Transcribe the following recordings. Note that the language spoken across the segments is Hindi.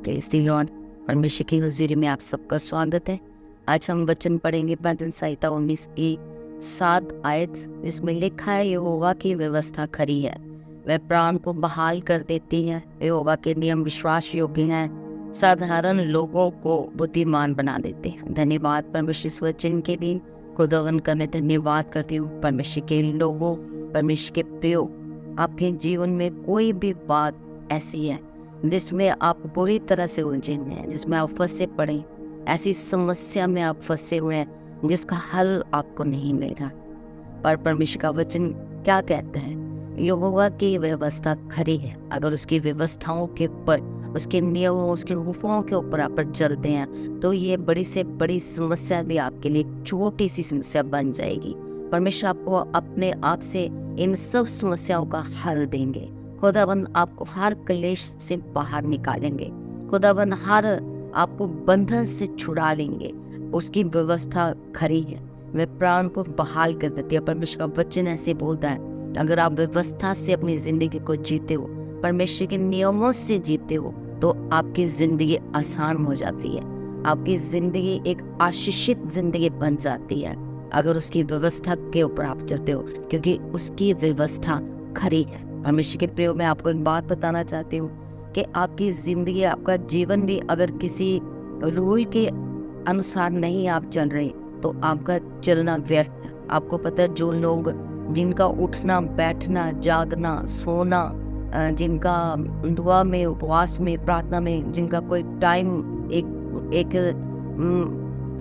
Praise the Lord. परमेश्वर की हुज़ूरी में आप सबका स्वागत है। आज हम वचन पढ़ेंगे भजन संहिता 19 की 7 आयत, जिसमें लिखा है यहोवा की व्यवस्था खरी है, वह प्राण को बहाल कर देती है। यहोवा के नियम विश्वास योग्य हैं, साधारण लोगों को बुद्धिमान बना देते हैं। धन्यवाद परमेश्वर इस वचन के लिए। खुदावन का मैं धन्यवाद करती हूँ। परमेश्वर के लोगों, परमेश्वर के प्रियो, आपके जीवन में कोई भी बात ऐसी है जिसमें आप बुरी तरह से उलझे हुए हैं, जिसमें आप फंसे पड़े, ऐसी समस्या में आप फंसे हुए हैं जिसका हल आपको नहीं मिल रहा, पर परमेश्वर का वचन क्या कहता है? यहोवा की व्यवस्था खरी है। अगर उसकी व्यवस्थाओं के ऊपर, उसके नियमों, उसके हुक्मों के ऊपर आप चलते हैं तो ये बड़ी से बड़ी समस्या भी आपके लिए छोटी सी समस्या बन जाएगी। परमेश्वर आपको अपने आप से इन सब समस्याओं का हल देंगे। खुदावन आपको हर क्लेश से बाहर निकालेंगे। खुदावन हर आपको बंधन से छुड़ा लेंगे। उसकी व्यवस्था खरी है, वह प्राण को बहाल कर देती है। परमेश्वर का वचन ऐसे बोलता है, अगर आप व्यवस्था से अपनी जिंदगी को जीते हो, परमेश्वर के नियमों से जीते हो, तो आपकी जिंदगी आसान हो जाती है। आपकी जिंदगी एक आशीषित जिंदगी बन जाती है अगर उसकी व्यवस्था के ऊपर आप चलते हो, क्योंकि उसकी व्यवस्था खरी है। परमेश्वर के प्रियो, मैं आपको एक बात बताना चाहती हूँ कि आपकी जिंदगी, आपका जीवन भी अगर किसी रूल के अनुसार नहीं आप चल रहे तो आपका चलना व्यर्थ है। आपको पता है, जो लोग, जिनका उठना, बैठना, जागना, सोना, जिनका दुआ में, उपवास में, प्रार्थना में, जिनका कोई टाइम, एक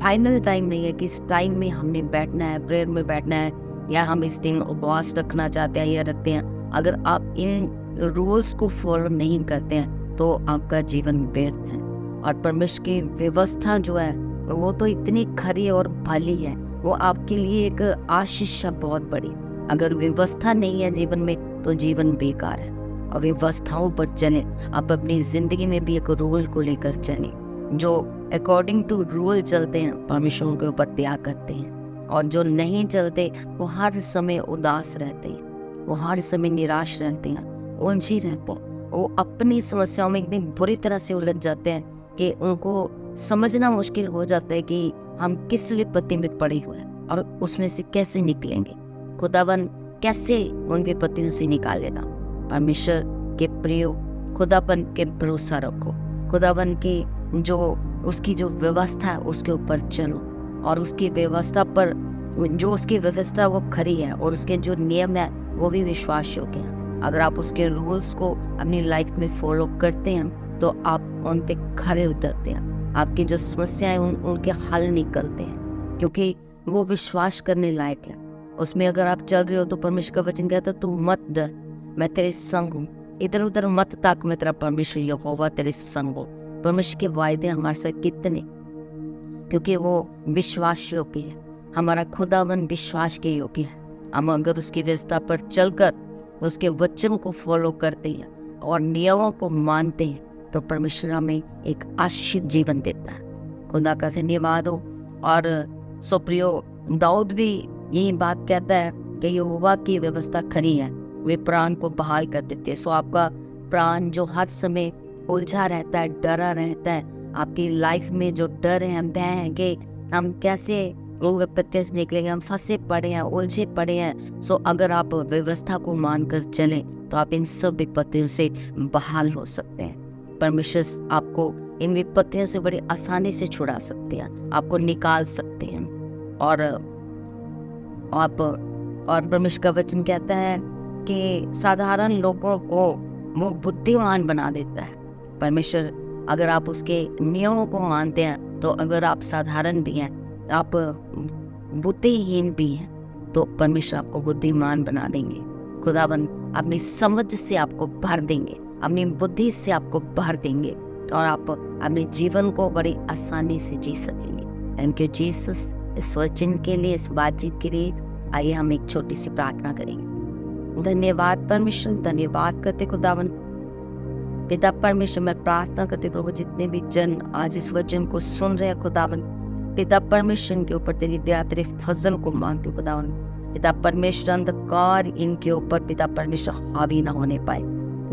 फाइनल टाइम नहीं है कि इस टाइम में हमने बैठना है, प्रेयर में बैठना है, या हम इस दिन उपवास रखना चाहते हैं या रखते हैं। अगर आप इन रूल्स को फॉलो नहीं करते हैं तो आपका जीवन व्यर्थ है। और परमेश्वर की व्यवस्था जो है वो तो इतनी खरी और भली है, वो आपके लिए एक आशीष है बहुत बड़ी। अगर व्यवस्था नहीं है जीवन में तो जीवन बेकार है। और व्यवस्थाओं पर चलें। आप अपनी जिंदगी में भी एक रूल को लेकर चलें। जो अकॉर्डिंग टू रूल चलते हैं, परमेश्वर के ऊपर त्याग करते हैं, और जो नहीं चलते वो हर समय उदास रहते हैं, वो हर समय निराश रहते हैं, उलझे रहते हैं। वो अपनी समस्याओं में इतनी बुरी तरह से उलझ जाते हैं कि उनको समझना मुश्किल हो जाता है कि हम किस विपत्ति में पड़े हुए हैं और उसमें से कैसे निकलेंगे। खुदावन कैसे उन विपत्तियों से निकालेगा? परमेश्वर के प्रियो, खुदावन के भरोसा रखो। खुदावन की जो उसकी जो व्यवस्था है उसके ऊपर चलो, और उसकी व्यवस्था पर, जो उसकी व्यवस्था वो खरी है, और उसके जो नियम है वो भी विश्वास योग्य है। अगर आप उसके रूल्स को अपनी लाइफ में फॉलो करते हैं तो आप उन पे खरे उतरते हैं। आपकी जो समस्याएं उनके हल निकलते हैं, क्योंकि वो विश्वास करने लायक है। उसमें अगर आप चल रहे हो तो परमेश्वर का वचन कहता है, तू मत डर, मैं तेरे संग हूँ। इधर उधर मत ताक, मैं तेरा परमेश्वर यहोवा तेरे संग हूँ। परमेश्वर के वायदे हमारे साथ कितने, क्योंकि वो विश्वास योग्य है। हमारा खुदावन विश्वास के योग्य है। हम अगर उसकी व्यवस्था पर चलकर उसके वचन को फॉलो करते हैं और नियमों को मानते हैं तो परमेश्वर हमें एक आशीषित जीवन देता है। खुदा का धन्यवाद हो। और सुप्रियो, दाऊद भी यही बात कहता है कि यहोवा की व्यवस्था खरी है, वे प्राण को बहाल कर देते हैं। सो आपका प्राण जो हर समय उलझा रहता है, डरा रहता है, आपकी लाइफ में जो डर है, हम भय है कि हम कैसे वो विपत्तियों से निकलेंगे, हम फंसे पड़े हैं, उलझे पड़े हैं। सो अगर आप व्यवस्था को मानकर चलें तो आप इन सब विपत्तियों से बहाल हो सकते हैं। परमेश्वर आपको इन विपत्तियों से बड़ी आसानी से छुड़ा सकते हैं, आपको निकाल सकते हैं। और परमेश्वर का वचन कहता है कि साधारण लोगों को वो बुद्धिमान बना देता है। परमेश्वर, अगर आप उसके नियमों को मानते हैं तो अगर आप साधारण भी हैं, आप बुद्धिहीन भी हैं, तो परमेश्वर आपको बुद्धिमान बना देंगे। खुदावन अपनी समझ से आपको भर देंगे, अपनी बुद्धि से आपको भर देंगे, और आप अपने जीवन को बड़ी आसानी से जी सकेंगे। थैंक यू जीसस इस वचन के लिए, इस बातचीत के लिए। आइए हम एक छोटी सी प्रार्थना करेंगे। धन्यवाद परमेश्वर, धन्यवाद करते खुदावन। पिता परमेश्वर, मैं प्रार्थना करते प्रभु, जितने भी जन आज इस वचन को सुन रहे हैं खुदावन, पिता परमेश्वर के ऊपर तेरी दया, तेरे फजल को मांगते खुदावन। पिता परमेश्वर, अंधकार इनके ऊपर पिता परमेश्वर हावी ना होने पाए।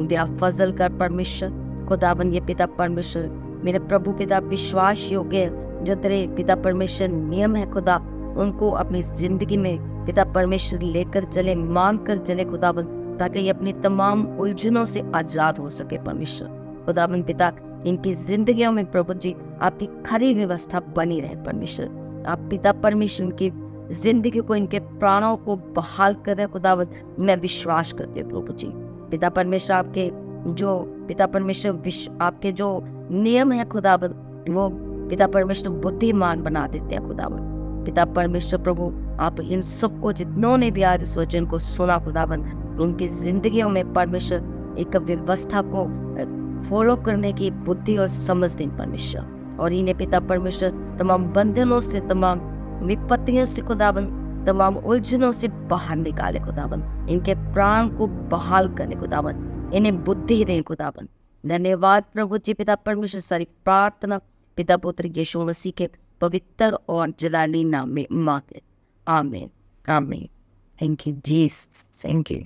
दया फजल कर परमेश्वर खुदावन। ये पिता परमेश्वर मेरे प्रभु पिता विश्वास योग्य जो तेरे पिता परमेश्वर नियम है खुदा, उनको अपनी जिंदगी में पिता परमेश्वर लेकर चले, मान कर चले खुदाबंद, ताकि ये अपनी तमाम उलझनों से आजाद हो सके परमेश्वर। खुदाबंद पिता, इनकी जिंदगियों में प्रभु जी आपकी खरी व्यवस्था बनी रहे परमेश्वर। आप पिता परमेश्वर की जिंदगी को, इनके प्राणों को बहाल कर रहे खुदावंद, मैं विश्वास करती हूँ प्रभु जी। पिता परमेश्वर आपके जो पिता परमेश्वर आपके जो नियम है खुदावंद, वो पिता परमेश्वर बुद्धिमान बना देते हैं खुदावंद। पिता परमेश्वर प्रभु, आप इन सबको जितनों ने भी आज इस वचन को सुना खुदावंद, उनकी जिंदगियों में परमेश्वर एक व्यवस्था को फॉलो करने की बुद्धि और समझ दें परमेश्वर, और इन्हें पिता परमेश्वर तमाम बंधनों से, तमाम विपत्तियों से खुदाबंद, तमाम उलझनों से बाहर निकाले खुदाबंद, इनके प्राण को बहाल करने खुदाबंद, इन्हें बुद्धि दें खुदाबंद। धन्यवाद प्रभु जी पिता परमेश्वर। सारी प्रार्थना पिता पुत्र यीशु मसीह के पवित्र और जलाली नाम में मांगे, आमीन आमीन। Thank you Jesus, thank you.